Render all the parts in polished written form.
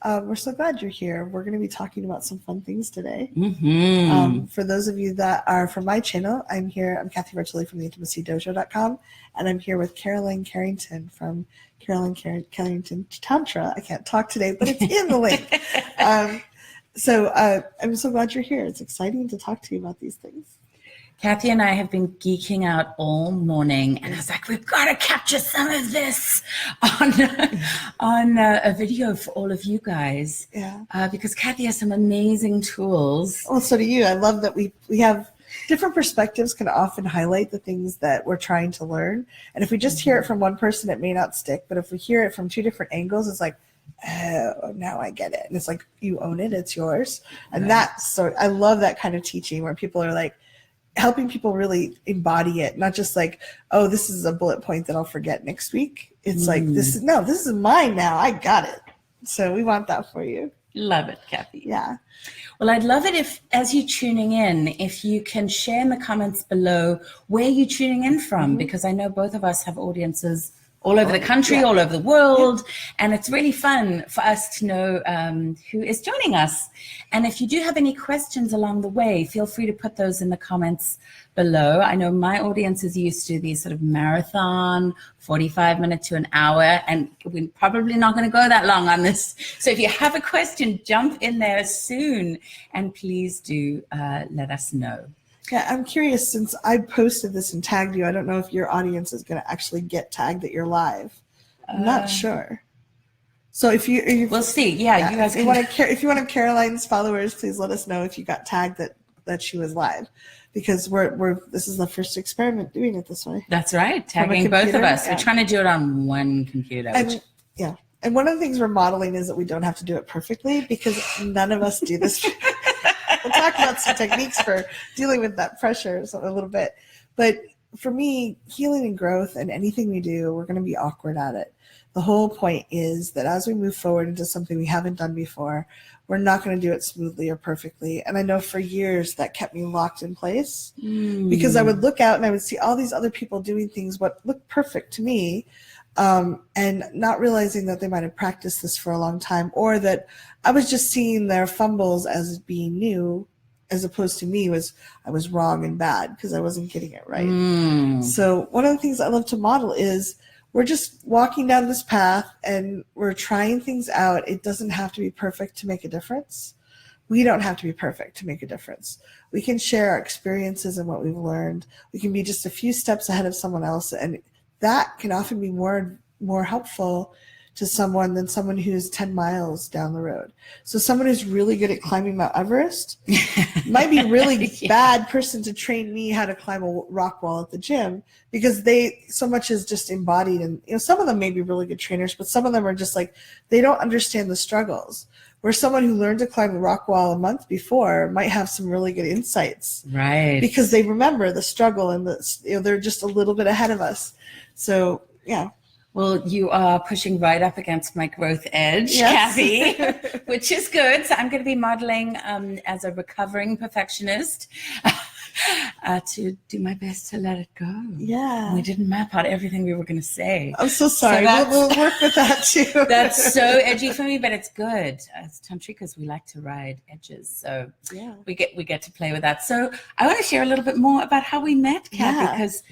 We're so glad you're here. We're going to be talking about some fun things today. For those of you that are from my channel, I'm Kathy Bertoli from theintimacydojo.com, and I'm here with Caroline Carrington from Carrington Tantra. I can't talk today, but it's in the link. So I'm so glad you're here. It's exciting to talk to you about these things. Kathy and I have been geeking out all morning, and I was like, we've got to capture some of this on a video for all of you guys. Yeah. Because Kathy has some amazing tools. Well, so do you. I love that we have different perspectives can often highlight the things that we're trying to learn. And if we just hear it from one person, it may not stick. But if we hear it from two different angles, it's like, oh, now I get it. And it's like, you own it. It's yours. And I love that kind of teaching where people are like, helping people really embody it, not just like, oh, this is a bullet point that I'll forget next week. It's like, this is mine now. I got it. So we want that for you. Love it, Kathy. Yeah. Well, I'd love it if, as you're tuning in, if you can share in the comments below where you're tuning in from, because I know both of us have audiences all over the country, all over the world. And it's really fun for us to know who is joining us. And if you do have any questions along the way, feel free to put those in the comments below. I know my audience is used to these sort of marathon, 45 minutes to an hour, and we're probably not going to go that long on this. So if you have a question, jump in there soon, and please do let us know. Yeah, I'm curious, since I posted this and tagged you, I don't know if your audience is going to actually get tagged that you're live. I'm not sure. So if we'll see. Yeah, you guys. If you want Caroline's followers, please let us know if you got tagged that she was live, because this is the first experiment doing it this way. That's right, tagging both of us. We're trying to do it on one computer. And one of the things we're modeling is that we don't have to do it perfectly, because none of us do this. We'll talk about some techniques for dealing with that pressure a little bit. But for me, healing and growth and anything we do, we're going to be awkward at it. The whole point is that as we move forward into something we haven't done before, we're not going to do it smoothly or perfectly. And I know for years that kept me locked in place, because I would look out and I would see all these other people doing things what looked perfect to me, and not realizing that they might have practiced this for a long time, or that I was just seeing their fumbles as being new, as opposed to me I was wrong and bad because I wasn't getting it right. So one of the things I love to model is we're just walking down this path and we're trying things out. It doesn't have to be perfect to make a difference. We don't have to be perfect to make a difference. We can share our experiences and what we've learned. We can be just a few steps ahead of someone else, and that can often be more helpful to someone than someone who's 10 miles down the road. So someone who's really good at climbing Mount Everest might be a really bad person to train me how to climb a rock wall at the gym, because they so much is just embodied. And some of them may be really good trainers, but some of them are just like, they don't understand the struggles. Where someone who learned to climb a rock wall a month before might have some really good insights, right? Because they remember the struggle and they're just a little bit ahead of us. So yeah. Well, you are pushing right up against my growth edge, Kathy, which is good. So I'm going to be modeling as a recovering perfectionist to do my best to let it go. Yeah. We didn't map out everything we were going to say. I'm so sorry. So we'll work with that too. That's so edgy for me, but it's good. As tantrikas, we like to ride edges. So we get to play with that. So I want to share a little bit more about how we met, Kathy, because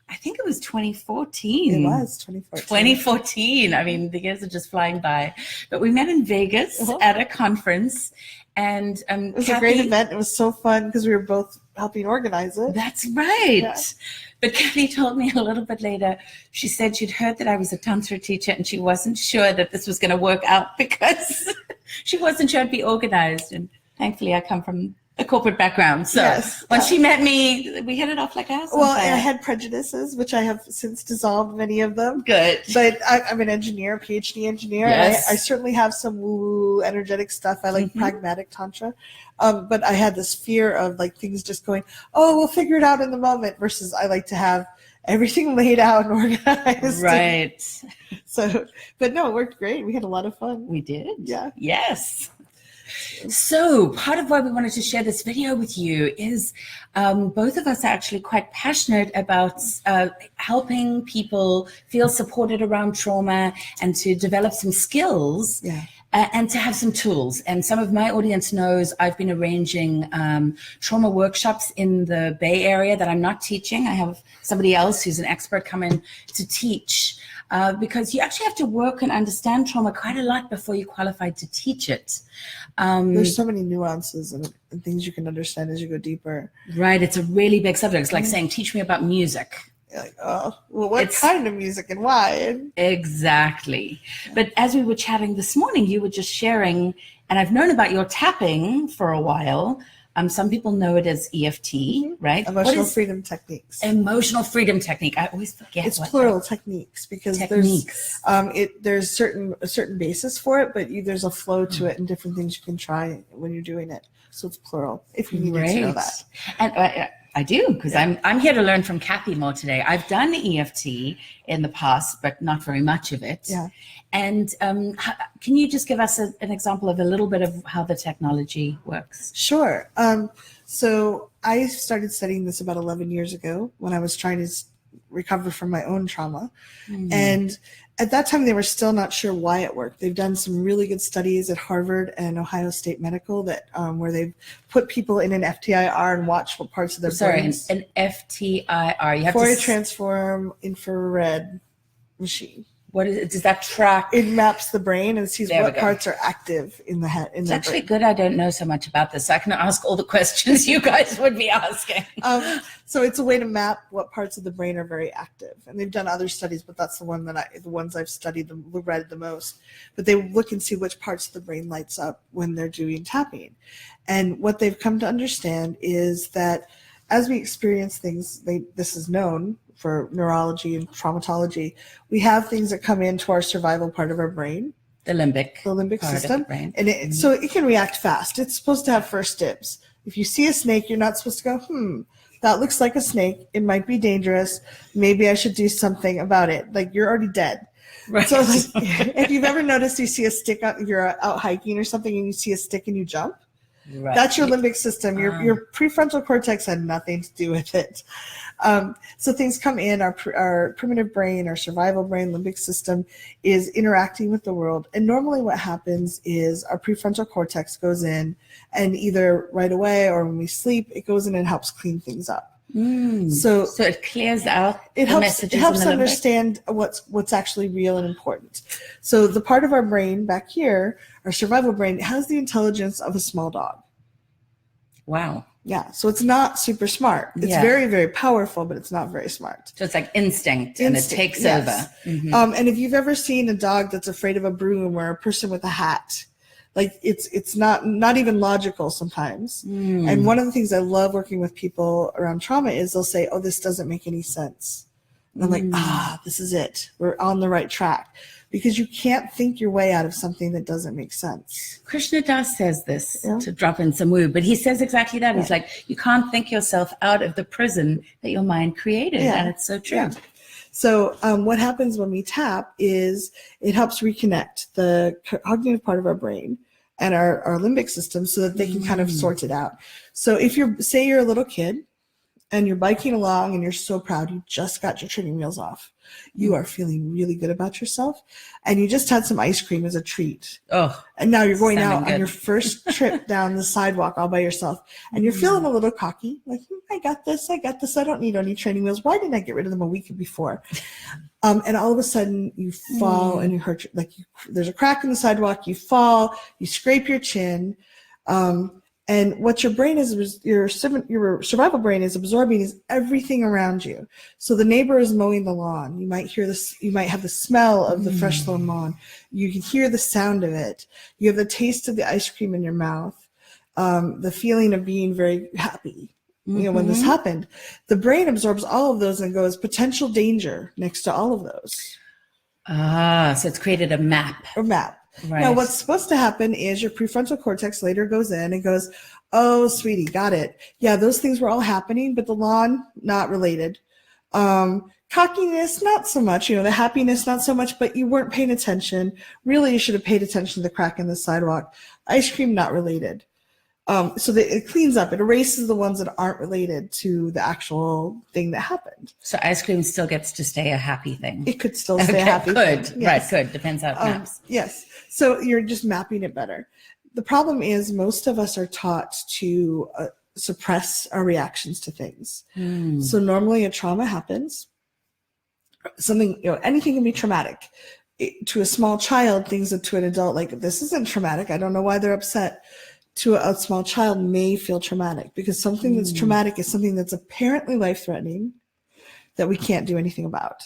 I think it was 2014. It was 2014. 2014. I mean, the years are just flying by. But we met in Vegas at a conference. And it was a great event. It was so fun because we were both helping organize it. That's right. Yeah. But Kathy told me a little bit later, she said she'd heard that I was a Tantra teacher and she wasn't sure that this was going to work out because she wasn't sure I'd be organized. And thankfully, I come from a corporate background. So when she met me, we hit it off like ass. Well, I had prejudices, which I have since dissolved many of them. Good. But I'm an engineer, PhD engineer. Yes. And I certainly have some woo energetic stuff. I like pragmatic Tantra. But I had this fear of like things just going, oh, we'll figure it out in the moment, versus I like to have everything laid out and organized. Right. So, but no, it worked great. We had a lot of fun. We did. Yeah. Yes. So part of why we wanted to share this video with you is both of us are actually quite passionate about helping people feel supported around trauma and to develop some skills and to have some tools. And some of my audience knows I've been arranging trauma workshops in the Bay Area that I'm not teaching. I have somebody else who's an expert come in to teach, because you actually have to work and understand trauma quite a lot before you're qualified to teach it. There's so many nuances and things you can understand as you go deeper. Right. It's a really big subject. It's like saying, teach me about music. You're like, oh, well, what kind of music and why? Exactly. But as we were chatting this morning, you were just sharing, and I've known about your tapping for a while. Some people know it as EFT, right? Emotional freedom techniques. Emotional freedom technique. I always forget. It's plural techniques because there's a certain basis for it, but there's a flow to it and different things you can try when you're doing it. So it's plural. If you needed to know that. And I do, because I'm here to learn from Kathy more today. I've done EFT in the past, but not very much of it. Yeah. And can you just give us an example of a little bit of how the technology works? Sure. So I started studying this about 11 years ago when I was trying to recover from my own trauma. And at that time, they were still not sure why it worked. They've done some really good studies at Harvard and Ohio State Medical that where they've put people in an FTIR and watched what parts of their brains. An FTIR. You have Fourier transform infrared machine. What is it? Does that track? It maps the brain and sees what parts are active in the head. It's actually good I don't know so much about this. So I can ask all the questions you guys would be asking. So it's a way to map what parts of the brain are very active. And they've done other studies, but that's the ones I've studied, read the most. But they look and see which parts of the brain lights up when they're doing tapping. And what they've come to understand is that as we experience things, this is known for neurology and traumatology, we have things that come into our survival part of our brain. The limbic system. And so it can react fast. It's supposed to have first dibs. If you see a snake, you're not supposed to go, that looks like a snake. It might be dangerous. Maybe I should do something about it. Like, you're already dead. Right. So if you've ever noticed you see a stick, you're out hiking or something and you see a stick and you jump, that's your limbic system. Your prefrontal cortex had nothing to do with it. So things come in, our primitive brain, our survival brain, limbic system is interacting with the world. And normally what happens is our prefrontal cortex goes in and either right away or when we sleep, it goes in and helps clean things up. So it clears out it helps understand what's actually real and important. So the part of our brain back here, our survival brain, has the intelligence of a small dog. Wow. Yeah, so it's not super smart. It's very, very powerful, but it's not very smart. So it's like instinct and it takes over. And if you've ever seen a dog that's afraid of a broom or a person with a hat, like it's not even logical sometimes. And one of the things I love working with people around trauma is they'll say, oh, this doesn't make any sense. And I'm like, this is it. We're on the right track. Because you can't think your way out of something that doesn't make sense. Krishna Das says this, to drop in some woo, but he says exactly that. He's like, you can't think yourself out of the prison that your mind created. And it's so true. So what happens when we tap is it helps reconnect the cognitive part of our brain and our limbic system so that they can kind of sort it out. So if say you're a little kid and you're biking along and you're so proud you just got your training wheels off. You are feeling really good about yourself and you just had some ice cream as a treat. Oh, and now you're going out on your first trip down the sidewalk all by yourself and you're feeling a little cocky. Like, I got this. I don't need any training wheels. Why didn't I get rid of them a week before? And all of a sudden you fall and you hurt, there's a crack in the sidewalk. You fall, you scrape your chin. And what your brain is, your survival brain is absorbing is everything around you. So the neighbor is mowing the lawn. You might hear this. You might have the smell of the fresh mown lawn. You can hear the sound of it. You have the taste of the ice cream in your mouth. The feeling of being very happy. When this happened, the brain absorbs all of those and goes potential danger next to all of those. So it's created a map. Right. Now, what's supposed to happen is your prefrontal cortex later goes in and goes, oh, sweetie, got it. Yeah, those things were all happening, but the lawn, not related. Cockiness, not so much. The happiness, not so much, but you weren't paying attention. Really, you should have paid attention to the crack in the sidewalk. Ice cream, not related. So that it cleans up, it erases the ones that aren't related to the actual thing that happened. So ice cream still gets to stay a happy thing. It could still stay a happy good. thing. Yes. Right, good. Depends how it maps. Yes. So you're just mapping it better. The problem is most of us are taught to suppress our reactions to things. So normally a trauma happens. Something, anything can be traumatic. To a small child, things that to an adult, like, this isn't traumatic. I don't know why they're upset. To a small child may feel traumatic because something that's traumatic is something that's apparently life-threatening that we can't do anything about.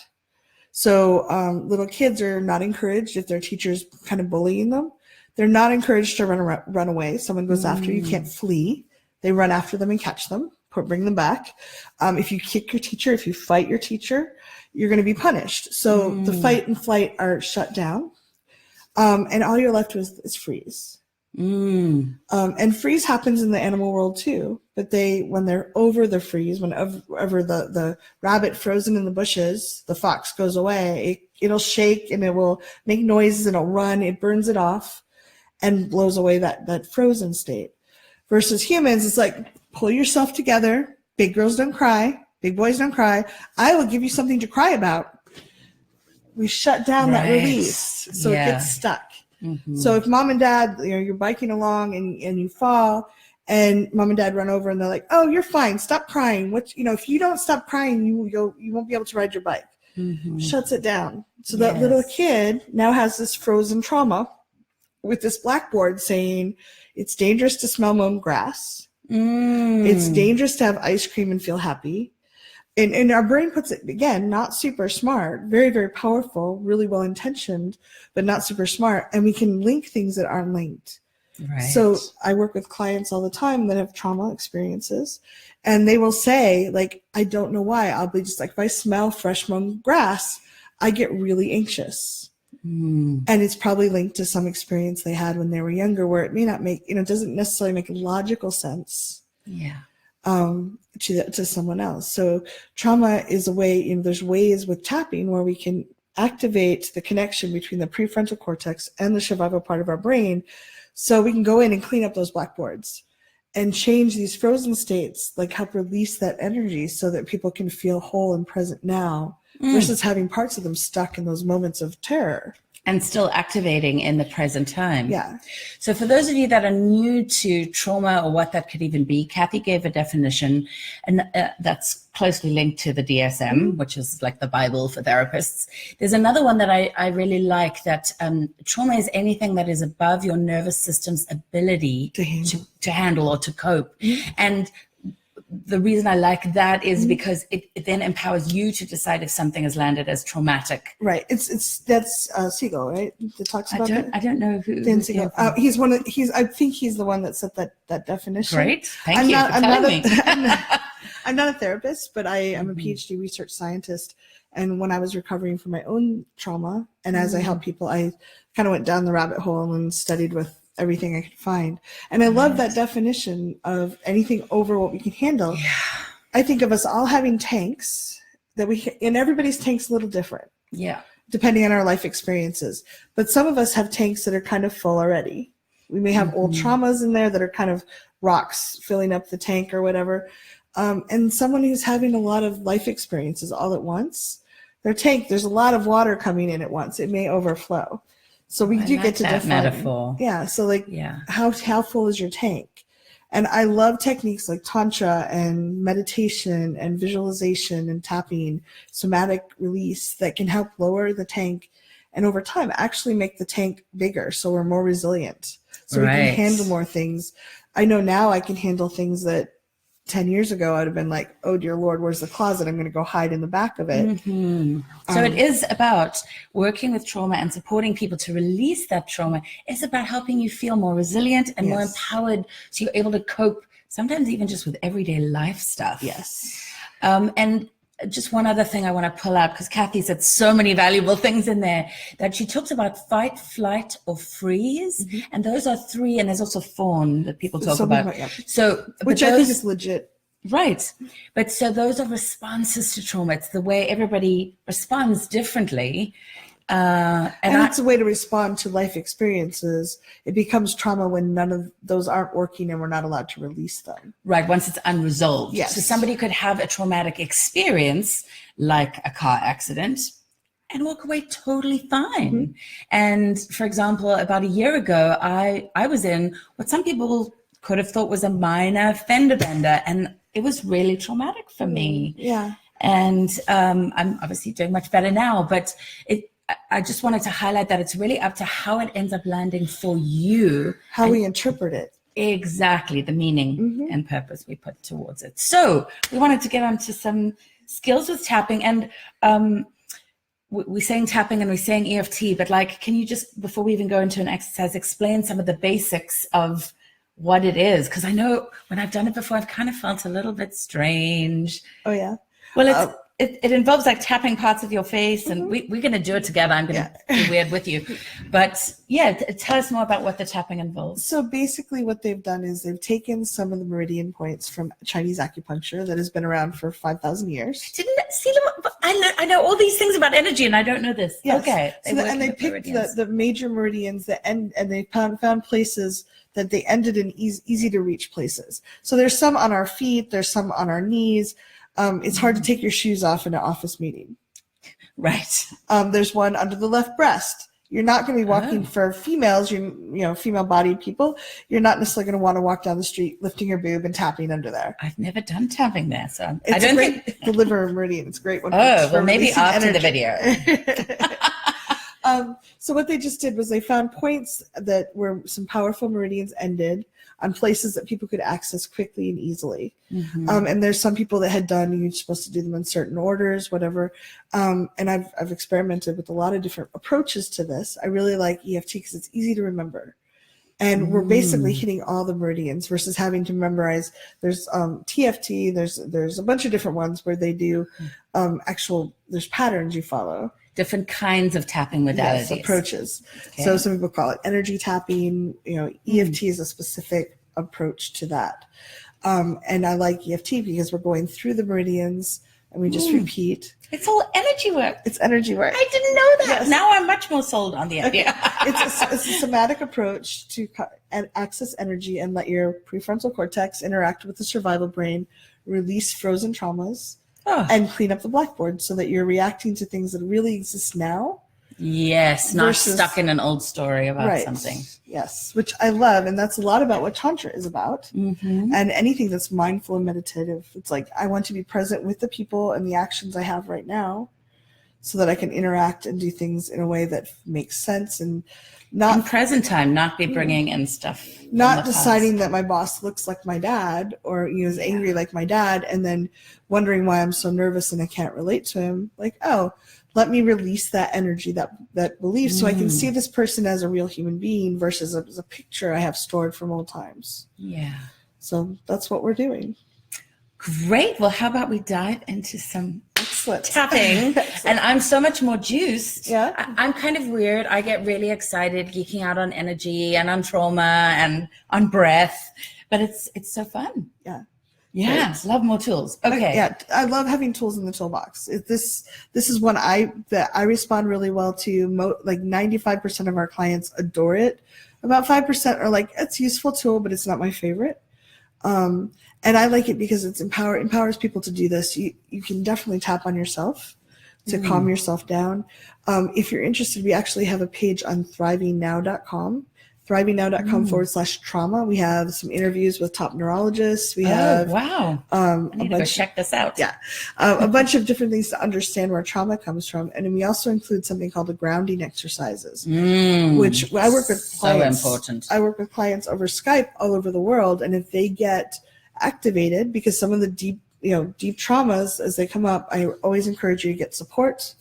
So little kids are not encouraged if their teacher's kind of bullying them. They're not encouraged to run away. Someone goes after you, can't flee. They run after them and catch them, bring them back. If you kick your teacher, if you fight your teacher, you're going to be punished. So the fight and flight are shut down. And all you're left with is freeze. And freeze happens in the animal world too. But when they're over the freeze, whenever the rabbit frozen in the bushes, the fox goes away, it'll shake and it will make noises and it'll run. It burns it off and blows away that frozen state. Versus humans, it's like, pull yourself together. Big girls don't cry. Big boys don't cry. I will give you something to cry about. We shut down that release, so it gets stuck. So if mom and dad, you're biking along and you fall, and mom and dad run over and they're like, "Oh, you're fine. Stop crying." If you don't stop crying, you won't be able to ride your bike. Shuts it down. So that little kid now has this frozen trauma with this blackboard saying it's dangerous to smell mown grass. It's dangerous to have ice cream and feel happy. And our brain puts it, again, not super smart, very, very powerful, really well-intentioned, but not super smart. And we can link things that aren't linked. Right. So I work with clients all the time that have trauma experiences, and they will say, like, I don't know why. I'll be just like, if I smell fresh mown grass, I get really anxious. And it's probably linked to some experience they had when they were younger where it may not make, it doesn't necessarily make logical sense. To someone else. So trauma is a way, there's ways with tapping where we can activate the connection between the prefrontal cortex and the survival part of our brain. So we can go in and clean up those blackboards and change these frozen states, like help release that energy so that people can feel whole and present now versus having parts of them stuck in those moments of terror. And still activating in the present time. Yeah. So for those of you that are new to trauma or what that could even be, Kathy gave a definition, and that's closely linked to the DSM, which is like the Bible for therapists. There's another one that I really like, that trauma is anything that is above your nervous system's ability to handle or to cope. And the reason I like that is because it then empowers you to decide if something has landed as traumatic. Right. That's Siegel, right? That talks about that. I don't know who. Dan Siegel. I think he's the one that set that definition. Great. Thank you for telling me. I'm not a therapist, but I am a PhD research scientist. And when I was recovering from my own trauma, and as I help people, I kind of went down the rabbit hole and studied with everything I could find. And I love that definition of anything over what we can handle. Yeah. I think of us all having tanks and everybody's tank's a little different. Yeah. Depending on our life experiences. But some of us have tanks that are kind of full already. We may have old traumas in there that are kind of rocks filling up the tank or whatever. And someone who's having a lot of life experiences all at once, their tank, there's a lot of water coming in at once. It may overflow. So we do get to define metaphor. Yeah. So how full is your tank? And I love techniques like Tantra and meditation and visualization and tapping, somatic release that can help lower the tank and over time actually make the tank bigger so we're more resilient. So we can handle more things. I know now I can handle things that 10 years ago I'd have been like, oh dear Lord, where's the closet? I'm going to go hide in the back of it. So it is about working with trauma and supporting people to release that trauma. It's about helping you feel more resilient and more empowered so you're able to cope, sometimes even just with everyday life stuff. Yes. And just one other thing I want to pull out, because Kathy said so many valuable things in there, that she talks about fight, flight, or freeze. And those are three, and there's also fawn that people talk about. So, which I think is legit. Right. But so those are responses to trauma. It's the way everybody responds differently. And it's a way to respond to life experiences. It becomes trauma when none of those aren't working and we're not allowed to release them. Right, once it's unresolved. Yes. So somebody could have a traumatic experience like a car accident and walk away totally fine. Mm-hmm. And for example, about a year ago, I was in what some people could have thought was a minor fender bender, and it was really traumatic for me. Yeah. And I'm obviously doing much better now, but I just wanted to highlight that it's really up to how it ends up landing for you. How we interpret it. Exactly, the meaning and purpose we put towards it. So we wanted to get onto some skills with tapping, and we're saying tapping and we're saying EFT, but like, can you just, before we even go into an exercise, explain some of the basics of what it is? Because I know when I've done it before, I've kind of felt a little bit strange. Oh, yeah? Well, it involves like tapping parts of your face, and we're going to do it together. I'm going to be weird with you. But yeah, tell us more about what the tapping involves. So basically what they've done is they've taken some of the meridian points from Chinese acupuncture that has been around for 5,000 years. I know all these things about energy, and I don't know this. Yes. Okay. So they picked the major meridians that end, and they found places that they ended in easy to reach places. So there's some on our feet, there's some on our knees. It's hard to take your shoes off in an office meeting. Right. There's one under the left breast. You're not going to be walking for females, female-bodied people. You're not necessarily going to want to walk down the street lifting your boob and tapping under there. I've never done tapping there, so it's I don't think the liver meridian. It's great one. Oh, well, maybe after the video. So what they just did was they found points that where some powerful meridians ended on places that people could access quickly and easily. And there's some people that had done, you're supposed to do them in certain orders, whatever. And I've experimented with a lot of different approaches to this. I really like EFT because it's easy to remember. And we're basically hitting all the meridians versus having to memorize. There's TFT, there's a bunch of different ones where they do there's patterns you follow. Different kinds of tapping modalities. Yes, approaches. Okay. So some people call it energy tapping. EFT is a specific approach to that. And I like EFT because we're going through the meridians and we just repeat. It's all energy work. It's energy work. I didn't know that. Yes. Now I'm much more sold on the idea. It's a somatic approach to access energy and let your prefrontal cortex interact with the survival brain, release frozen traumas, and clean up the blackboard so that you're reacting to things that really exist now. Yes, not stuck in an old story about something. Yes, which I love. And that's a lot about what Tantra is about. And anything that's mindful and meditative. It's like, I want to be present with the people and the actions I have right now so that I can interact and do things in a way that makes sense and not in present time, not be bringing in stuff. Not deciding that my boss looks like my dad or is angry like my dad and then wondering why I'm so nervous and I can't relate to him. Like, oh, let me release that energy, that belief so I can see this person as a real human being versus as a picture I have stored from old times. Yeah. So that's what we're doing. Great. Well, how about we dive into some Excellent. tapping? And I'm so much more juiced. Yeah. I'm kind of weird. I get really excited geeking out on energy and on trauma and on breath, but it's so fun. Yeah. Yeah. Great. Love more tools. Okay. Yeah. I love having tools in the toolbox. This is one that I respond really well to. Like 95% of our clients adore it. About 5% are like, it's a useful tool, but it's not my favorite. And I like it because it's empowers people to do this. You can definitely tap on yourself to calm yourself down. If you're interested, we actually have a page on thrivingnow.com, thrivingnow.com/trauma. We have some interviews with top neurologists. We have, wow. I need to go check this out. Yeah. A bunch of different things to understand where trauma comes from. And then we also include something called the grounding exercises, which I work with clients. So important. I work with clients over Skype all over the world. And if they get activated, because some of the deep traumas as they come up, I always encourage you to get support,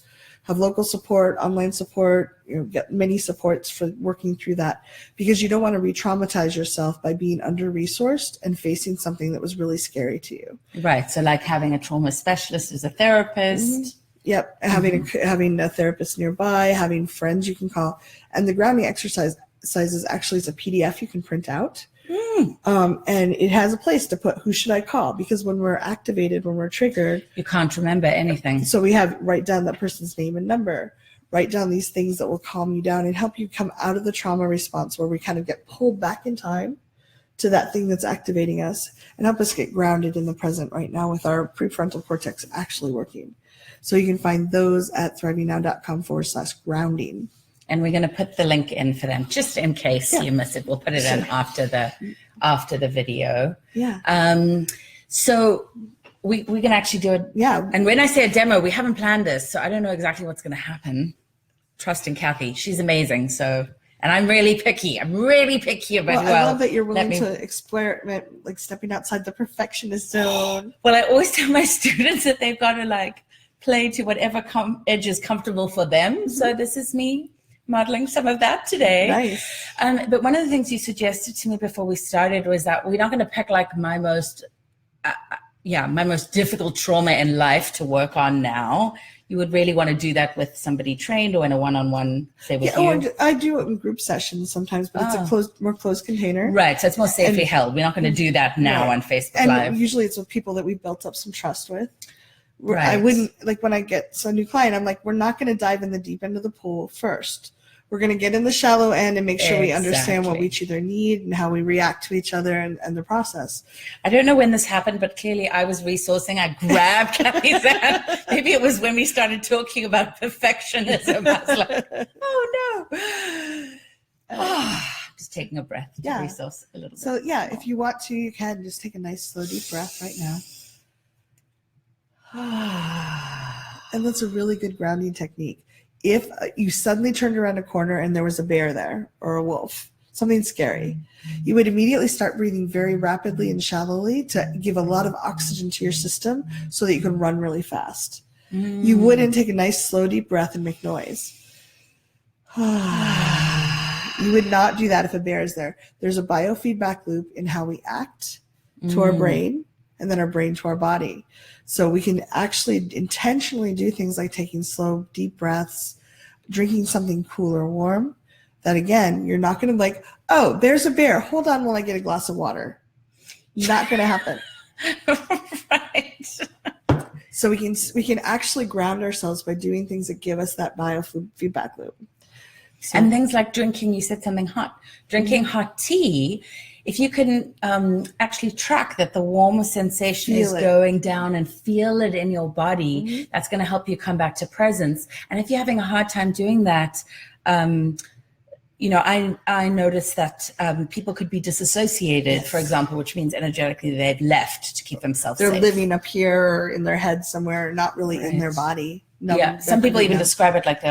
have local support, online support, get many supports for working through that, because you don't want to re-traumatize yourself by being under-resourced and facing something that was really scary to you. Right. So like having a trauma specialist as a therapist. Yep. Having a therapist nearby, having friends you can call. And the grounding exercises actually is a PDF you can print out. And it has a place to put who should I call, because when we're activated, when we're triggered, you can't remember anything. So write down that person's name and number, write down these things that will calm you down and help you come out of the trauma response where we kind of get pulled back in time to that thing that's activating us and help us get grounded in the present right now with our prefrontal cortex actually working. So you can find those at thrivingnow.com/grounding. And we're going to put the link in for them just in case you miss it. We'll put it in after the video. Yeah. So we can actually do it. Yeah. And when I say a demo, we haven't planned this, so I don't know exactly what's going to happen. Trust in Kathy. She's amazing. So, and I'm really picky. I'm really picky about I love that you're willing to experiment, like stepping outside the perfectionist zone. Well, I always tell my students that they've got to like play to whatever edge is comfortable for them. Mm-hmm. So this is me modeling some of that today. Nice. But one of the things you suggested to me before we started was that we're not going to pick like my most difficult trauma in life to work on now. You would really want to do that with somebody trained or in a one-on-one, say with you. Or I do it in group sessions sometimes, but it's a more closed container. Right, so it's more safely held. We're not going to do that now on Facebook Live. And usually it's with people that we've built up some trust with. Right. I wouldn't, like when I get a new client, I'm like, we're not going to dive in the deep end of the pool first. We're going to get in the shallow end and make sure we understand what we each other need and how we react to each other and the process. I don't know when this happened, but clearly I was resourcing. I grabbed Kathy's hand. Maybe it was when we started talking about perfectionism. I was like, oh no. Just taking a breath to resource a little bit. So if you want to, you can just take a nice slow deep breath right now. And that's a really good grounding technique. If you suddenly turned around a corner and there was a bear there or a wolf, something scary, you would immediately start breathing very rapidly and shallowly to give a lot of oxygen to your system so that you can run really fast. You wouldn't take a nice slow deep breath and make noise. You would not do that if a bear is there. There's a biofeedback loop in how we act to our brain and then our brain to our body. So we can actually intentionally do things like taking slow, deep breaths, drinking something cool or warm. That again, you're not going to like, oh, there's a bear. Hold on while I get a glass of water. Not going to happen. Right. So we can actually ground ourselves by doing things that give us that biofeedback loop. So, and things like drinking, you said something hot. Drinking hot tea, if you can actually track that the warm sensation is going down and feel it in your body, that's going to help you come back to presence. And if you're having a hard time doing that, I noticed that people could be disassociated, for example, which means energetically they've left to keep themselves safe. They're living up here or in their head somewhere, not really in their body. No, some people even describe it like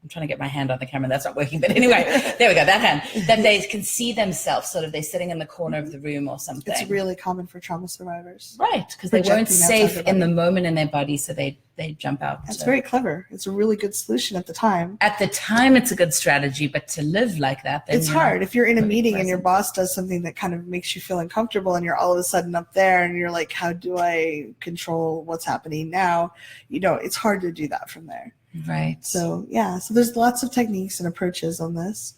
I'm trying to get my hand on the camera. That's not working. But anyway, there we go. That hand. That they can see themselves, sort of they're sitting in the corner of the room or something. It's really common for trauma survivors. Right, because they weren't safe in the moment in their body, so they jump out. That's very clever. It's a really good solution at the time. At the time, it's a good strategy, but to live like that, then it's hard. If you're in a meeting and your boss does something that kind of makes you feel uncomfortable and you're all of a sudden up there and you're like, how do I control what's happening now? It's hard to do that from there. Right. So there's lots of techniques and approaches on this.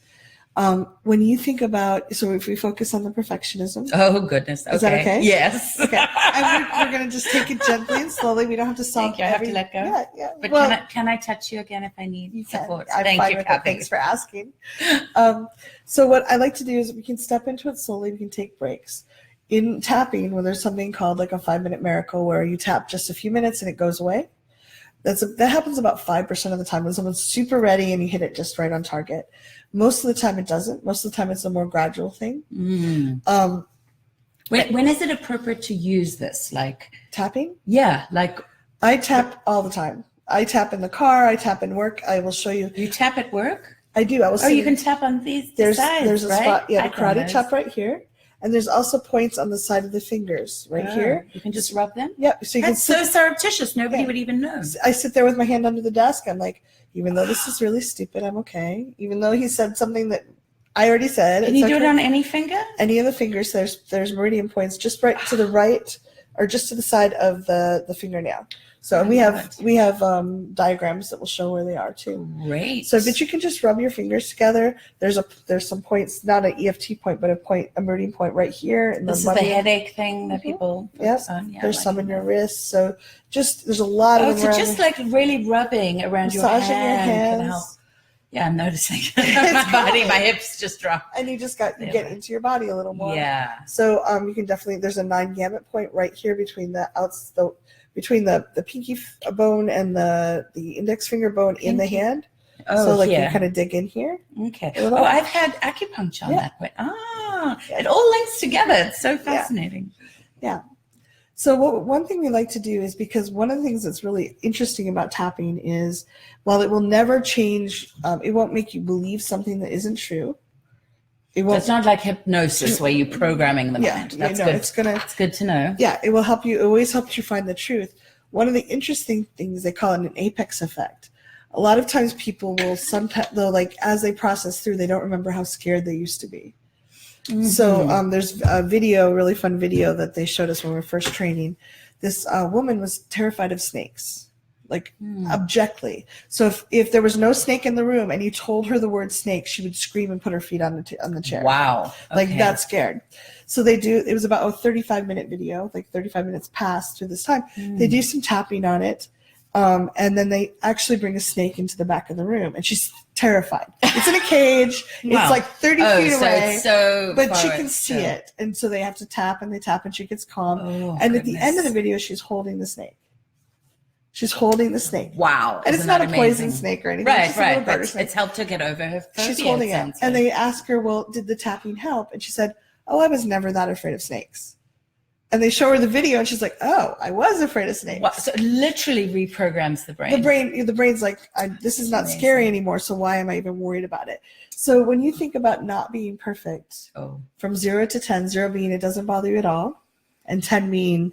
When you think about, so if we focus on the perfectionism. Oh, goodness. Okay. Is that okay? Yes. Okay. And we're going to just take it gently and slowly. We don't have to solve I have to let go. Yeah. But can I touch you again if I need support? Thank you, Kathy. Thanks for asking. So what I like to do is we can step into it slowly. We can take breaks. In tapping, when there's something called like a 5-minute miracle where you tap just a few minutes and it goes away. That happens about 5% of the time when someone's super ready and you hit it just right on target. Most of the time it doesn't. Most of the time it's a more gradual thing. When is it appropriate to use this? Like tapping? Yeah, like I tap all the time. I tap in the car. I tap in work. I will show you. You tap at work? I do. You can tap on these sides, there's a right? spot. Yeah, the karate chop right here. And there's also points on the side of the fingers right here. You can just rub them? Yep. So That's so surreptitious. Nobody would even know. I sit there with my hand under the desk. I'm like, even though this is really stupid, I'm okay. Even though he said something that I already said. Can you do it on any finger? Any of the fingers. There's meridian points just right to the right or just to the side of the fingernail. So and we have diagrams that will show where they are too. Great. So, but you can just rub your fingers together. There's some points, not an EFT point, but a meeting point right here. This is the headache thing that people focus on. Yeah, there's some in your wrists. So there's a lot of them. So just like really rubbing around your hand can help. Yeah, I'm noticing my hips just drop. And you just get into your body a little more. Yeah. So you can definitely, there's a 9 gamut point right here between the pinky bone and the index finger bone in the hand. So like you kind of dig in here. Okay. Oh, I've had acupuncture on that point. It all links together. It's so fascinating. Yeah. So one thing we like to do is, because one of the things that's really interesting about tapping is, while it will never change, it won't make you believe something that isn't true. It's not like hypnosis where you're programming the mind. That's good. It's good to know. Yeah, it will help you. It always helps you find the truth. One of the interesting things, they call it an apex effect. A lot of times people will like as they process through, they don't remember how scared they used to be. Mm-hmm. So there's a really fun video that they showed us when we were first training. This woman was terrified of snakes. Like abjectly. So if there was no snake in the room and you told her the word snake, she would scream and put her feet on the chair. Wow. Like that scared. So it was about a 35-minute video, like 35 minutes passed through this time. They do some tapping on it. And then they actually bring a snake into the back of the room, and she's terrified. It's in a cage. Wow. It's like 30 feet away, but she can see it. And so they have to tap, and they tap, and she gets calm. And at the end of the video, she's holding the snake. She's holding the snake. Wow. And it's not a poison snake or anything. Right. But it's helped her get over her phobia. She's holding it. And they ask her, well, did the tapping help? And she said, oh, I was never that afraid of snakes. And they show her the video, and she's like, oh, I was afraid of snakes. Wow. So it literally reprograms the brain. The brain's like, this is not scary anymore, so why am I even worried about it? So when you think about not being perfect, from 0 to 10, 0 being it doesn't bother you at all, and 10 mean,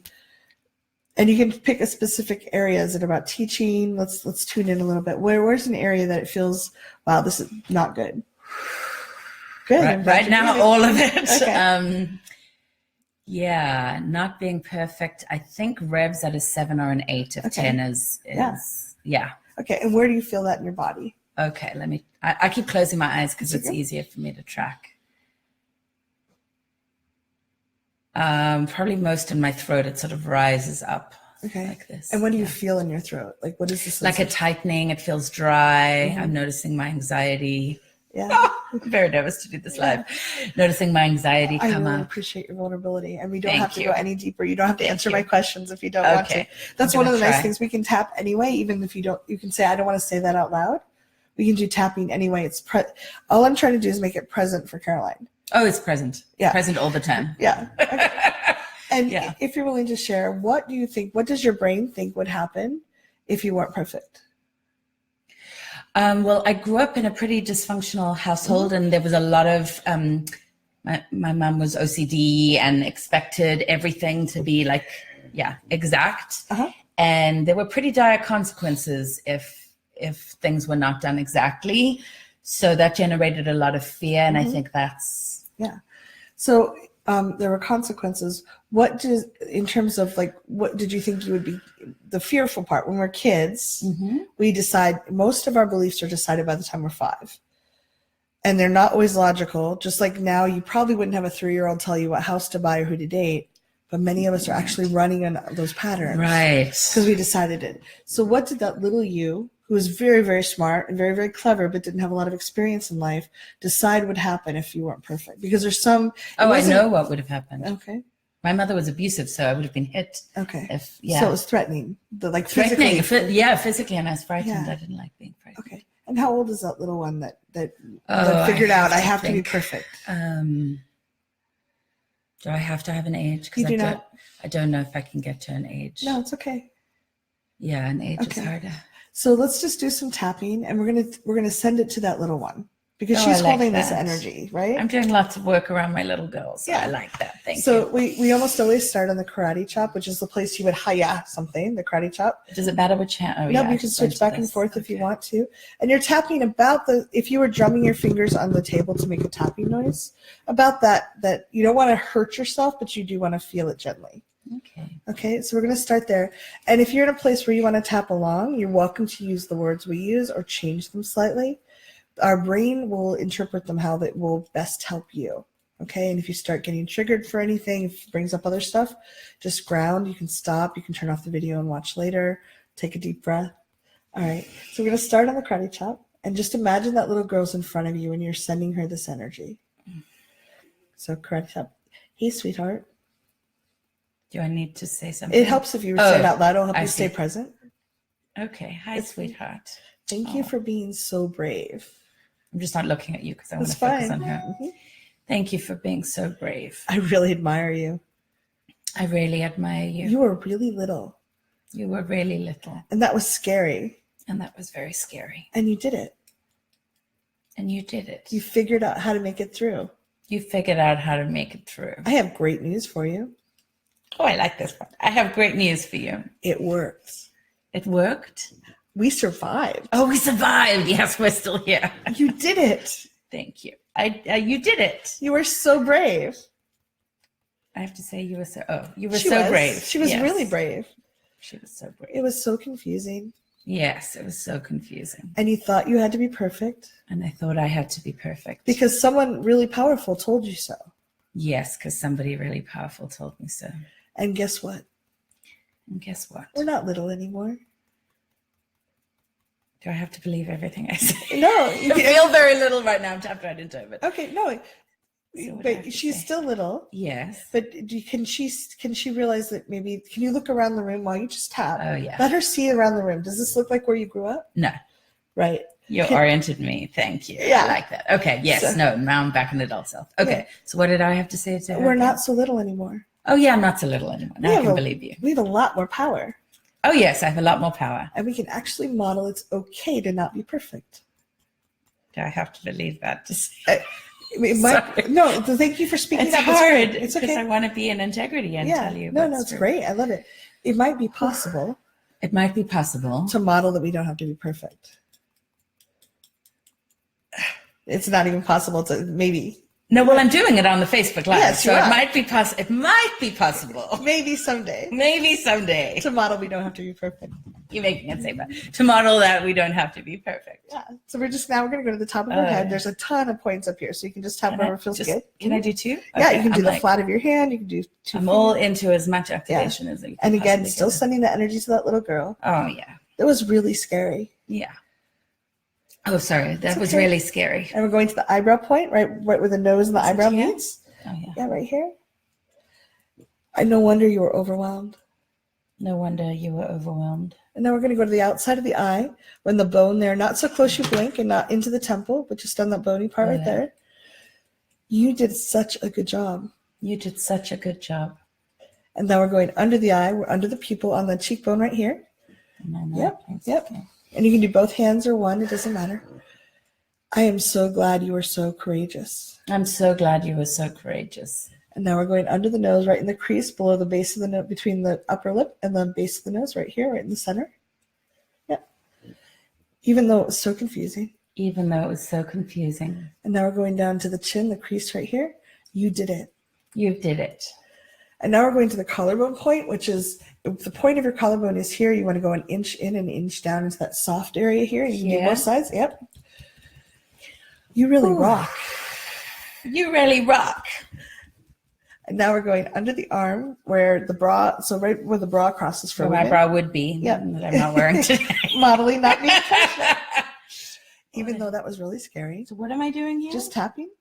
and you can pick a specific area. Is it about teaching? Let's tune in a little bit. Where's an area that it feels, wow, this is not good? Good. Right now, all of it. Okay. Yeah, not being perfect. I think revs at a 7 or an 8 if 10 is yeah. Okay, and where do you feel that in your body? Okay, I keep closing my eyes because it's easier for me to track. Probably most in my throat. It sort of rises up like this. And what do you feel in your throat? Like, what is this? Like a tightening. It feels dry. I'm noticing my anxiety. Yeah. I'm very nervous to do this live. Noticing my anxiety come up. I really appreciate your vulnerability. And we don't have to go any deeper. You don't have to answer my questions if you don't want to. That's one of the nice things. We can tap anyway, even if you don't. You can say, I don't want to say that out loud. We can do tapping anyway. All I'm trying to do is make it present for Caroline. Oh, it's present. Yeah. Present all the time. Yeah. Okay. And if you're willing to share, what do you think, what does your brain think would happen if you weren't perfect? Well, I grew up in a pretty dysfunctional household, and there was a lot of, my mom was OCD and expected everything to be like, exact. And there were pretty dire consequences if things were not done exactly. So that generated a lot of fear. And I think that's. Yeah. So there were consequences. In terms of like, what did you think you would be the fearful part? When we're kids, we decide, most of our beliefs are decided by the time we're 5. And they're not always logical. Just like now, you probably wouldn't have a 3-year-old tell you what house to buy or who to date. But many of us are actually running on those patterns. Right. Because we decided it. So what did that little you, who was very, very smart and very, very clever, but didn't have a lot of experience in life, decide would happen if you weren't perfect? Because there's some... I know what would have happened. Okay. My mother was abusive, so I would have been hit. Okay. So it was threatening. Threatening. Physically, and I was frightened. I didn't like being frightened. Okay. And how old is that little one that figured out I have to be perfect? Do I have to have an age? Because I don't know if I can get to an age. No, it's okay. Yeah, an age is harder. So let's just do some tapping, and we're gonna send it to that little one because she's holding this energy, right? I'm doing lots of work around my little girl, so I like that. Thank you. So we almost always start on the karate chop, which is the place you would hiya something, the karate chop. Does it matter which hand? Oh, no, you can switch back and forth if you want to. And you're tapping if you were drumming your fingers on the table to make a tapping noise, about that you don't want to hurt yourself, but you do want to feel it gently. Okay. Okay, so we're going to start there. And if you're in a place where you want to tap along, you're welcome to use the words we use or change them slightly. Our brain will interpret them how that will best help you. Okay, and if you start getting triggered for anything, if it brings up other stuff, just ground. You can stop. You can turn off the video and watch later. Take a deep breath. All right, so we're going to start on the karate chop. And just imagine that little girl's in front of you and you're sending her this energy. So karate chop. Hey, sweetheart. Do I need to say something? It helps if you say it out loud. It'll help I you see. stay present. Okay. Hi, sweetheart. Thank you for being so brave. I'm just not looking at you because I want That's to focus fine. on her. Mhm. Thank you for being so brave. I really admire you. I really admire you. You were really little, You were really little, and that was scary. and that was very scary. And you did it. And you did it. You figured out how to make it through. You figured out how to make it through. I have great news for you. Oh, I like this one. I have great news for you. It worked. It worked. We survived. Oh, we survived. Yes, we're still here. You did it. Thank you. You did it. You were so brave. I have to say you were so. Oh, you were She so was. brave. She was Yes. really brave. She was so brave. It was so confusing. Yes, it was so confusing, And you thought you had to be perfect and I thought I had to be perfect. because someone really powerful told you so. Yes, because somebody really powerful told me so. And guess what? And guess what? We're not little anymore. Do I have to believe everything I say? No. I feel very little right now. I'm tapped right into it. But Okay, no. So what do I have But to she's say? still little. yes. But can she realize that maybe, can you look around the room while you just tap? Oh, yeah. Let her see around the room. Does this look like where you grew up? No, Right. you Can- oriented me. Thank you. Yeah. I like that. Okay. Yes. So- No. Now I'm back in adult self. Okay. So what did I have to say to her? We're again? not so little anymore. Oh yeah, I'm not so little anymore. Now We I have can a- believe you. We have a lot more power. Oh yes, I have a lot more power. And we can actually model it's okay to not be perfect. Do I have to believe that? Just It Sorry. no, thank you for speaking it's up. hard It's because okay. I want to be in integrity and Yeah. tell you. No, what's it's true. great. I love it. It might be possible It might be possible. to model that we don't have to be perfect. It's not even possible to maybe. No, well, I'm doing it on the Facebook Live, Yes, so you it are. might be possible. It might be possible. Maybe someday Maybe someday. to model we don't have to be perfect. You're making it say that. To model that we don't have to be perfect. Yeah. So we're going to go to the top of our head. There's a ton of points up here, so you can just tap Can wherever I feels just- good. Can I do two? Yeah, Okay, you can do I'm the like- flat of your hand. You can do two. I'm all into as much activation as I can And again, possibly still get. sending the energy to that little girl. Oh yeah, It was really scary. yeah. Oh, sorry, that It's was okay. really scary. And we're going to the eyebrow point, right where the nose and the Is it eyebrow here? meets. Oh yeah. Yeah, right here. I no wonder you were overwhelmed. No wonder you were overwhelmed. And now we're going to go to the outside of the eye, when the bone there, not so close you blink and not into the temple, but just on that bony part right Yeah. there. You did such a good job. You did such a good job. And now we're going under the eye. We're under the pupil on the cheekbone right here. And I know Yep, it's yep. okay. And you can do both hands or one. It doesn't matter. I am so glad you were so courageous. I'm so glad you were so courageous. And now we're going under the nose, right in the crease below the base of the nose, between the upper lip and the base of the nose, right here, right in the center. Yep. Even though it was so confusing. Even though it was so confusing. And now we're going down to the chin, the crease right here. You did it. You did it. And now we're going to the collarbone point, which is if the point of your collarbone is here. You want to go an inch in and an inch down into that soft area here. You can do Yeah. both sides. Yep. You really Ooh. rock. You really rock. And now we're going under the arm where the bra, so right where the bra crosses for Where my women. bra would be. Yeah. That I'm not wearing today. Modeling, not being perfect. Even though that was really scary. So what am I doing here? Just tapping.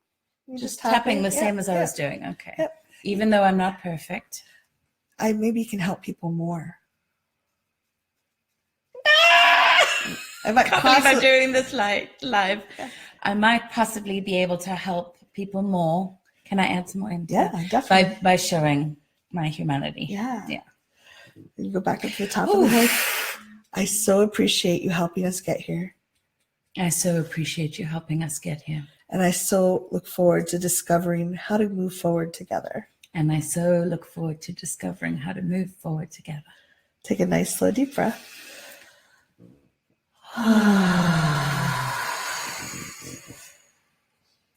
You're Just tapping the same as I was doing. Okay. Yep. Even though I'm not perfect. I maybe can help people more. I might Can't believe I'm possibly, doing this live. I might possibly be able to help people more. Can I add some more into yeah, that? definitely. By showing my humanity. Yeah. Yeah. You go back up to the top of the head. I so appreciate you helping us get here. I so appreciate you helping us get here. And I so look forward to discovering how to move forward together. And I so look forward to discovering how to move forward together. Take a nice, slow, deep breath.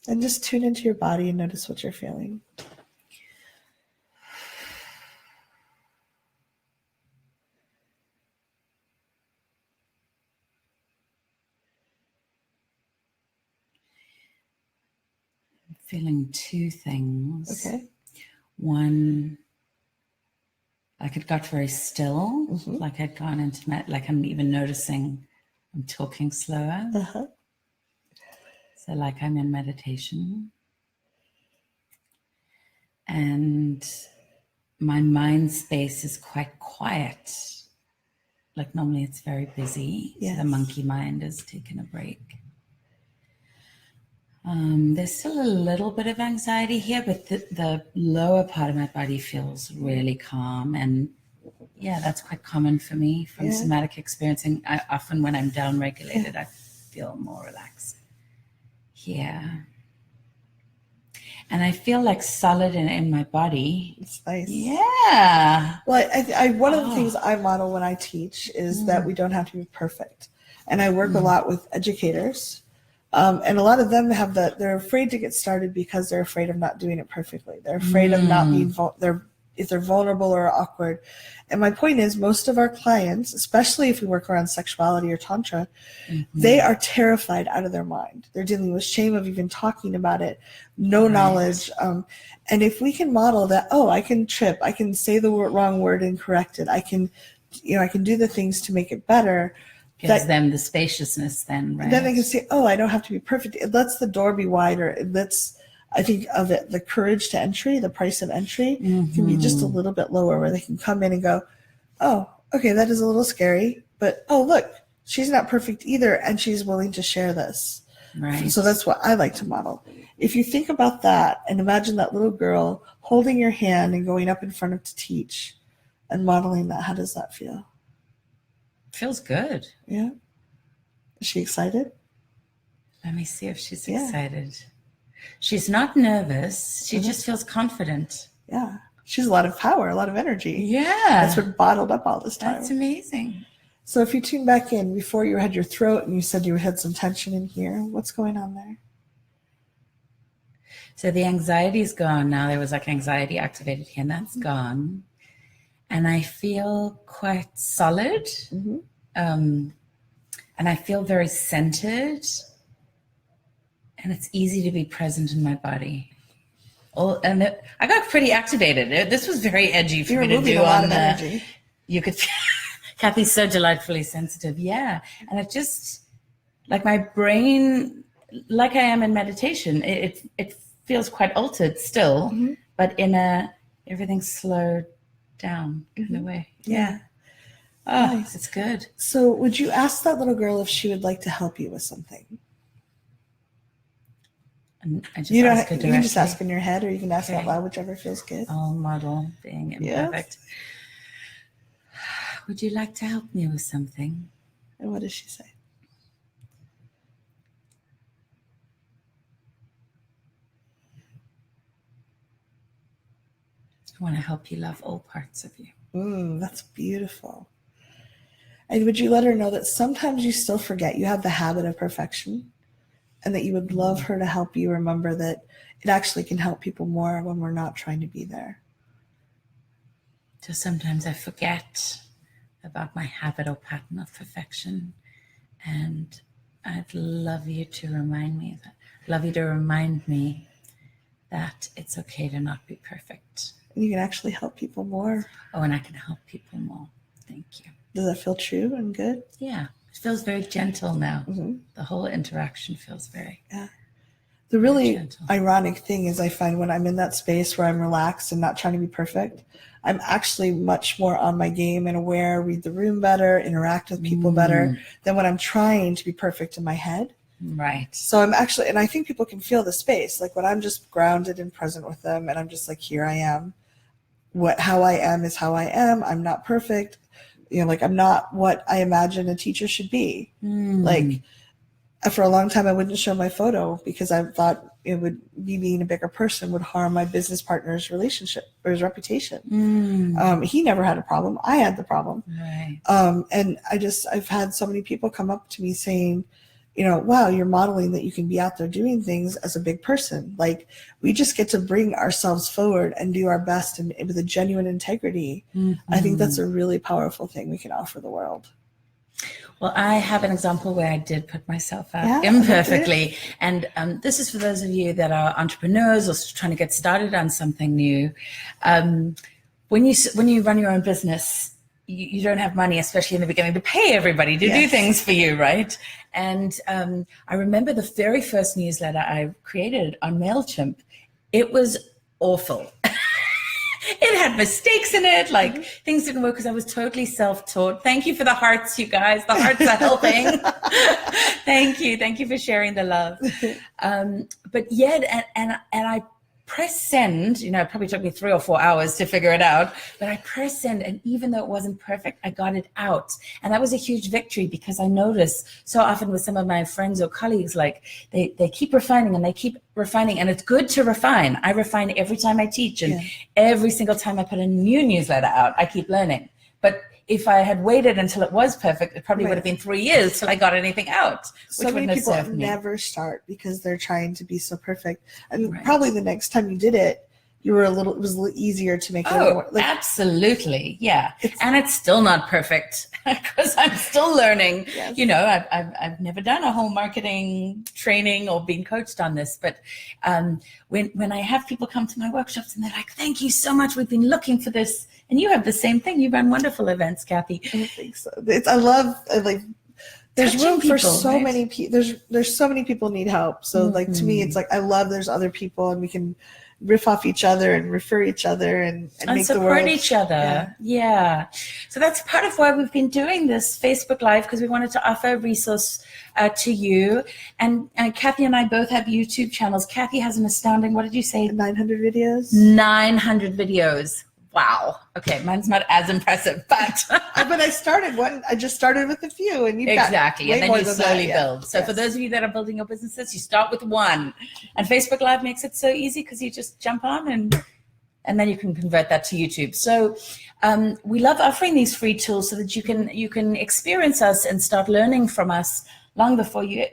And just tune into your body and notice what you're feeling. feeling two things. Okay. One, like it got very still, like I'd gone into like I'm even noticing I'm talking slower. Uh-huh. So like I'm in meditation. And my mind space is quite quiet. Like normally it's very busy. Yes. So the monkey mind has taken a break. There's still a little bit of anxiety here, but the lower part of my body feels really calm. And yeah, that's quite common for me from somatic experiencing. I often, when I'm down-regulated, I feel more relaxed. Yeah. And I feel like solid in my body. It's nice. Yeah. Well, one of the things I model when I teach is that we don't have to be perfect. And I work a lot with educators. And a lot of them have they're afraid to get started because they're afraid of not doing it perfectly. They're afraid of not being, if they're vulnerable or awkward. And my point is, most of our clients, especially if we work around sexuality or tantra, they are terrified out of their mind. They're dealing with shame of even talking about it, no knowledge. And if we can model that, I can trip, I can say the wrong word and correct it. I can do the things to make it better. Gives them the spaciousness then, right? Then they can say, I don't have to be perfect. It lets the door be wider. It lets, I think of it, the courage to entry, the price of entry can be just a little bit lower, where they can come in and go, okay, that is a little scary, but look, she's not perfect either, and she's willing to share this. Right. So that's what I like to model. If you think about that and imagine that little girl holding your hand and going up in front of to teach and modeling that, how does that feel? Feels good. Yeah. Is she excited? Let me see if she's excited. She's not nervous. She just feels confident. Yeah. She's a lot of power, a lot of energy. Yeah. That's been bottled up all this time. That's amazing. So if you tune back in, before you had your throat and you said you had some tension in here, what's going on there? So the anxiety's gone now. There was like anxiety activated here, and that's gone. And I feel quite solid. And I feel very centered. And it's easy to be present in my body. I got pretty activated. This was very edgy for me to do. A lot of energy. You could Kathy's so delightfully sensitive. Yeah. And it just, like my brain, like I am in meditation, it feels quite altered still, but in everything's slowed down kind of way. Yeah. Oh, nice. It's good. So would you ask that little girl if she would like to help you with something? And I just you ask her directly. You can just ask in your head, or you can ask out loud, whichever feels good. I'll model being imperfect. Would you like to help me with something? And what does she say? I want to help you love all parts of you. That's beautiful. And would you let her know that sometimes you still forget you have the habit of perfection, and that you would love her to help you remember that it actually can help people more when we're not trying to be there? So sometimes I forget about my habit or pattern of perfection, and I'd love you to remind me that it's okay to not be perfect. And you can actually help people more. Oh, and I can help people more. Thank you. Does that feel true and good? Yeah. It feels very gentle now. The whole interaction feels very The really ironic thing is, I find when I'm in that space where I'm relaxed and not trying to be perfect, I'm actually much more on my game and aware, read the room better, interact with people better than when I'm trying to be perfect in my head. Right. So I'm actually, and I think people can feel the space, like when I'm just grounded and present with them, and I'm just like, here I am. How I am is how I am. I'm not perfect. Like I'm not what I imagine a teacher should be. Like for a long time, I wouldn't show my photo because I thought me being a bigger person would harm my business partner's relationship or his reputation. He never had a problem. I had the problem. Right. And I've had so many people come up to me saying, wow, you're modeling that you can be out there doing things as a big person. Like we just get to bring ourselves forward and do our best and with a genuine integrity. I think that's a really powerful thing we can offer the world. Well, I have an example where I did put myself out Yeah, imperfectly. And this is for those of you that are entrepreneurs or trying to get started on something new. When you run your own business, you don't have money, especially in the beginning, to pay everybody to do things for you, right? And I remember the very first newsletter I created on MailChimp. It was awful. It had mistakes in it, like things didn't work because I was totally self-taught. Thank you for the hearts, you guys. The hearts are helping. Thank you for sharing the love. But yet, and I press send. You know, it probably took me 3 or 4 hours to figure it out, but I press send, and even though it wasn't perfect, I got it out, and that was a huge victory because I notice so often with some of my friends or colleagues, like they keep refining and they keep refining, and it's good to refine. I refine every time I teach, and every single time I put a new newsletter out, I keep learning. But if I had waited until it was perfect, it probably would have been 3 years till I got anything out. So many people never start because they're trying to be so perfect. And probably the next time you did it, it was a little easier to make it more. Like, absolutely. Yeah. And it's still not perfect because I'm still learning. Yes. You know, I've never done a whole marketing training or been coached on this. But when I have people come to my workshops and they're like, thank you so much. We've been looking for this. And you have the same thing. You run wonderful events, Kathy. I think so. I love, like, there's room for so many people. There's so many people need help. So like, to me, it's like, I love there's other people and we can riff off each other and refer each other and make the world. Support each other. Yeah. So that's part of why we've been doing this Facebook Live, because we wanted to offer a resource to you. And Kathy and I both have YouTube channels. Kathy has an astounding, what did you say? 900 videos. 900 videos. Wow. Okay, mine's not as impressive, but but I started one. I just started with a few, and you've exactly, got and then you slowly build. So for those of you that are building your businesses, you start with one, and Facebook Live makes it so easy because you just jump on and then you can convert that to YouTube. So we love offering these free tools so that you can experience us and start learning from us long before you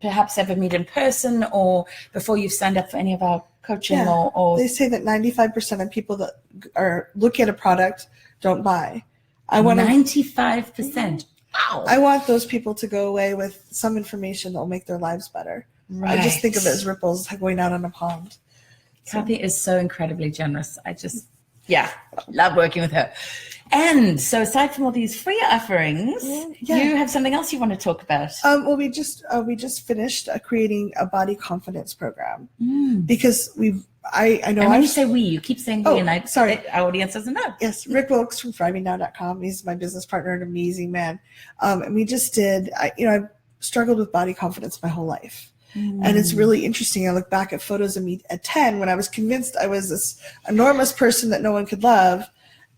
perhaps ever meet in person or before you've signed up for any of our coaching or they say that 95% of people that are look at a product don't buy. I want 95%. Wow. I want those people to go away with some information that will make their lives better. Right. I just think of it as ripples going out on a pond. Kathy is so incredibly generous. I just love working with her. And so aside from all these free offerings, you have something else you want to talk about. Well, we just finished creating a body confidence program because I know. And when you say we, you keep saying we, and sorry, our audience doesn't know. Yes, Rick Wilkes from ThrivingNow.com. He's my business partner, an amazing man. And we just did. I've struggled with body confidence my whole life. And it's really interesting. I look back at photos of me at 10 when I was convinced I was this enormous person that no one could love.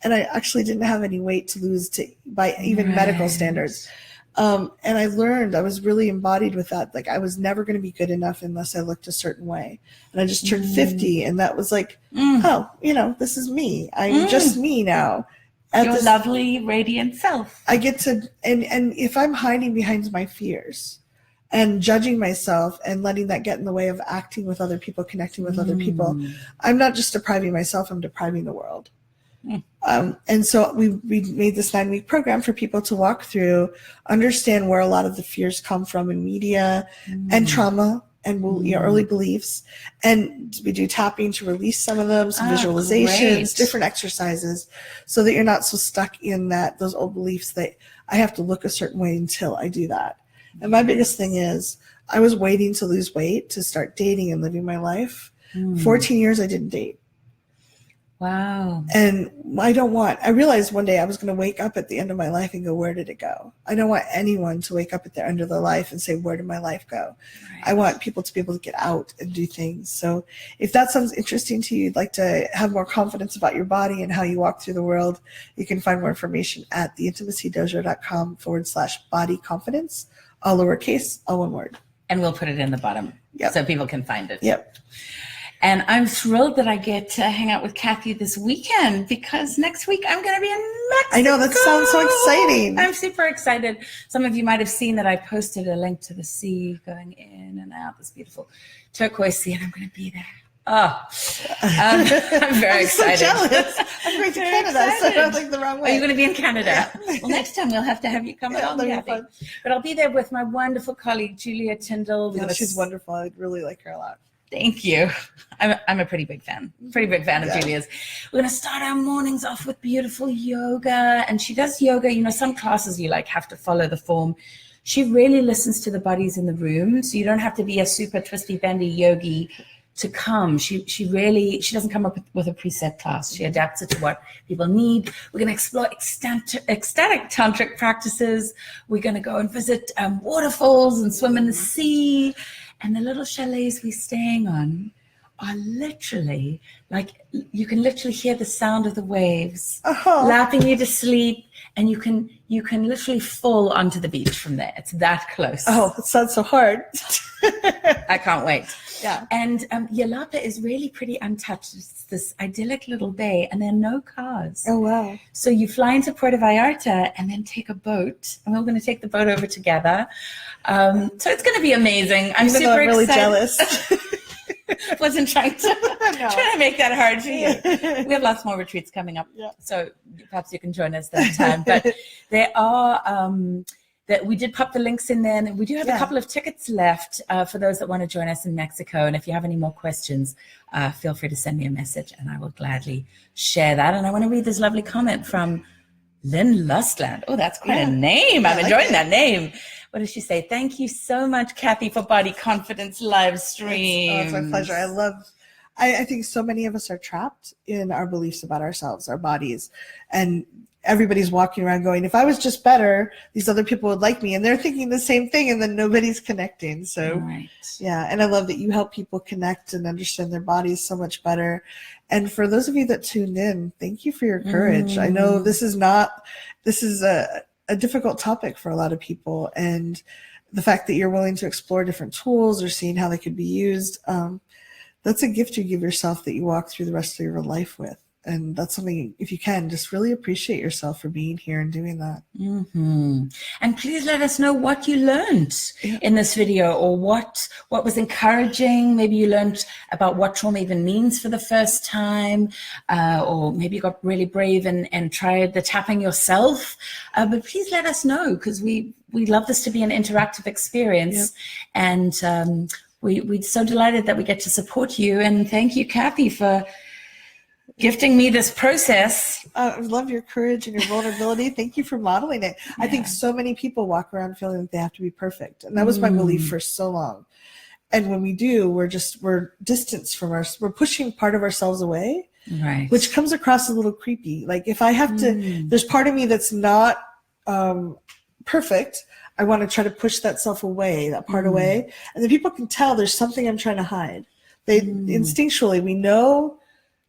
And I actually didn't have any weight to lose by even medical standards. And I learned, I was really embodied with that. Like I was never going to be good enough unless I looked a certain way. And I just turned 50 and that was like, this is me. I'm just me now. Your lovely, radiant self. I get to, and if I'm hiding behind my fears and judging myself and letting that get in the way of acting with other people, connecting with other people, I'm not just depriving myself, I'm depriving the world. And so we made this 9-week program for people to walk through, understand where a lot of the fears come from in media and trauma and early beliefs. And we do tapping to release some of them, some visualizations, different exercises, so that you're not so stuck in those old beliefs that I have to look a certain way until I do that. And my biggest thing is I was waiting to lose weight to start dating and living my life. 14 years I didn't date. Wow. And I realized one day I was going to wake up at the end of my life and go, where did it go? I don't want anyone to wake up at the end of their life and say, where did my life go? Right. I want people to be able to get out and do things. So if that sounds interesting to you, you'd like to have more confidence about your body and how you walk through the world, you can find more information at theintimacydojo.com/body confidence, all lowercase, all one word. And we'll put it in the bottom so people can find it. Yep. And I'm thrilled that I get to hang out with Kathy this weekend because next week I'm going to be in Mexico. I know, that sounds so exciting. I'm super excited. Some of you might have seen that I posted a link to the sea going in and out, this beautiful turquoise sea, and I'm going to be there. Oh, I'm very I'm so excited. jealous. I'm going to Very Canada, so excited. I'm like the wrong Are way. you going to be in Canada? Yeah. Well, next time we'll have to have you come Yeah, along, that'd be Kathy. fun. But I'll be there with my wonderful colleague, Julia Tyndall. We're Yeah, gonna she's wonderful. I really like her a lot. Thank you. I'm a pretty big fan. Pretty big fan of Yeah. Julia's. We're going to start our mornings off with beautiful yoga. And she does yoga. You know, some classes you like have to follow the form. She really listens to the bodies in the room. So you don't have to be a super twisty bendy yogi to come. She doesn't come up with a preset class. She adapts it to what people need. We're going to explore ecstatic tantric practices. We're going to go and visit waterfalls and swim in the sea. And the little chalets we're staying on are literally like, you can literally hear the sound of the waves lapping you to sleep, and you can literally fall onto the beach from there. It's that close. Oh, it sounds so hard. I can't wait. Yeah. And Yelapa is really pretty untouched. It's this idyllic little bay, and there are no cars. Oh, wow. So you fly into Puerto Vallarta and then take a boat, and we're going to take the boat over together. So it's going to be amazing. I'm Even super though I'm really excited. jealous. Wasn't trying to make that hard for you. We have lots more retreats coming up, so perhaps you can join us that time. But there are that we did pop the links in there, and we do have a couple of tickets left for those that want to join us in Mexico. And if you have any more questions, feel free to send me a message, and I will gladly share that. And I want to read this lovely comment from Lynn Lustland. Oh, that's quite a name. I'm enjoying that name. What does she say? Thank you so much, Kathy, for Body Confidence live stream. It's my pleasure. I think so many of us are trapped in our beliefs about ourselves, our bodies, and everybody's walking around going, if I was just better, these other people would like me, and they're thinking the same thing, and then nobody's connecting. So yeah, and I love that you help people connect and understand their bodies so much better. And for those of you that tuned in, thank you for your courage. I know this is a difficult topic for a lot of people, and the fact that you're willing to explore different tools or seeing how they could be used, that's a gift you give yourself that you walk through the rest of your life with. And that's something, if you can, just really appreciate yourself for being here and doing that. And please let us know what you learned in this video, or what was encouraging. Maybe you learned about what trauma even means for the first time, or maybe you got really brave and tried the tapping yourself. But please let us know, because we love this to be an interactive experience. And we're so delighted that we get to support you. And thank you, Kathy, for gifting me this process. I love your courage and your vulnerability. Thank you for modeling it. I think so many people walk around feeling like they have to be perfect. And that was my belief for so long. And when we do, we're distanced from we're pushing part of ourselves away, which comes across a little creepy. Like if I have to, there's part of me that's not perfect. I want to try to push that self away, that part away. And then people can tell there's something I'm trying to hide. They instinctually, we know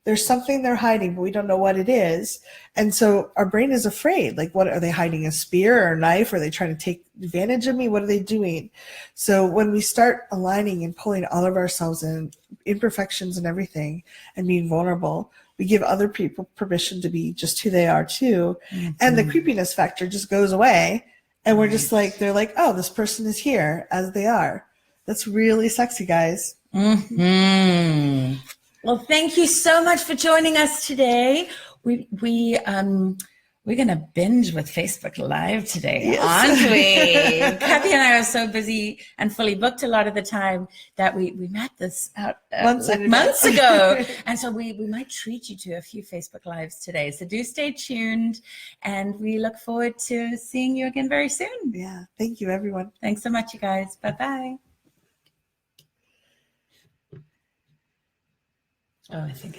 there's something they're hiding, but we don't know what it is. And so our brain is afraid. Like, what are they hiding? A spear or a knife? Are they trying to take advantage of me? What are they doing? So when we start aligning and pulling all of ourselves in, imperfections and everything, and being vulnerable, we give other people permission to be just who they are too. And the creepiness factor just goes away. And we're just like, they're like, oh, this person is here as they are. That's really sexy, guys. Well, thank you so much for joining us today. We're going to binge with Facebook Live today, aren't we? Kathy and I are so busy and fully booked a lot of the time that we met this out months ago. And so we might treat you to a few Facebook Lives today. So do stay tuned, and we look forward to seeing you again very soon. Yeah. Thank you, everyone. Thanks so much, you guys. Bye-bye. Oh, I think